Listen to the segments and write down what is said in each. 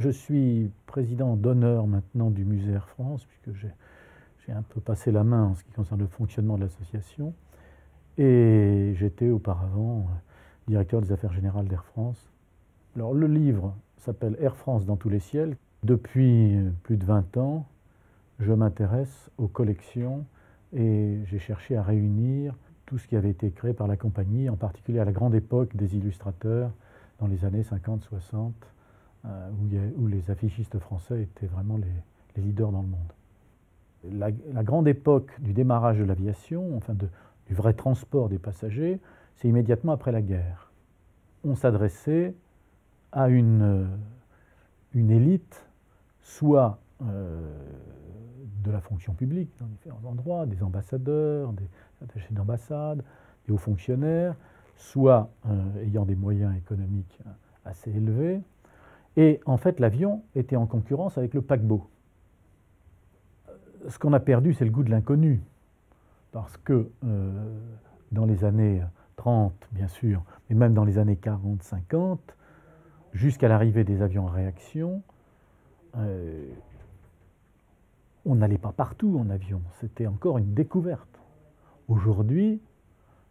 je suis président d'honneur maintenant du musée Air France, puisque j'ai un peu passé la main en ce qui concerne le fonctionnement de l'association. Et j'étais auparavant directeur des affaires générales d'Air France. Alors le livre s'appelle Air France dans tous les ciels. Depuis plus de 20 ans, je m'intéresse aux collections et j'ai cherché à réunir tout ce qui avait été créé par la compagnie, en particulier à la grande époque des illustrateurs, dans les années 50-60, où les affichistes français étaient vraiment les leaders dans le monde. La grande époque du démarrage de l'aviation, enfin du vrai transport des passagers, c'est immédiatement après la guerre. On s'adressait à une élite, soit de la fonction publique dans différents endroits, des ambassadeurs, des attachés d'ambassade, des hauts fonctionnaires, soit ayant des moyens économiques assez élevés. Et en fait, l'avion était en concurrence avec le paquebot. Ce qu'on a perdu, c'est le goût de l'inconnu, parce que dans les années 30, bien sûr, mais même dans les années 40-50, jusqu'à l'arrivée des avions en réaction, on n'allait pas partout en avion, c'était encore une découverte. Aujourd'hui,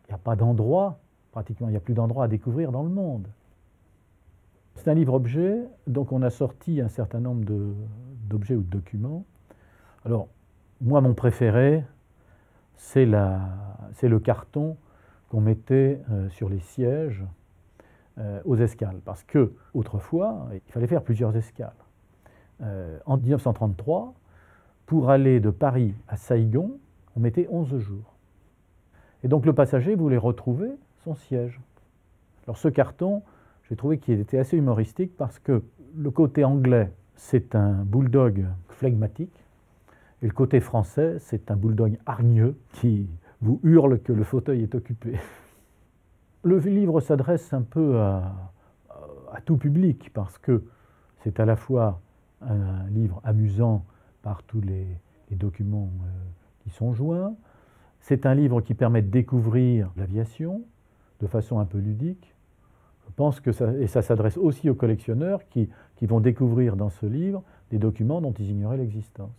il n'y a pas d'endroit, pratiquement il n'y a plus d'endroit à découvrir dans le monde. C'est un livre-objet, donc on a sorti un certain nombre d'objets ou de documents. Alors, moi, mon préféré, c'est le carton qu'on mettait sur les sièges aux escales. Parce que, autrefois, il fallait faire plusieurs escales. En 1933, pour aller de Paris à Saïgon, on mettait 11 jours. Et donc le passager voulait retrouver son siège. Alors ce carton, j'ai trouvé qu'il était assez humoristique parce que le côté anglais, c'est un bulldog flegmatique, et le côté français, c'est un bulldog hargneux qui vous hurle que le fauteuil est occupé. Le livre s'adresse un peu à tout public parce que c'est à la fois un livre amusant par tous les documents qui sont joints. C'est un livre qui permet de découvrir l'aviation de façon un peu ludique. Je pense que ça s'adresse aussi aux collectionneurs qui vont découvrir dans ce livre des documents dont ils ignoraient l'existence.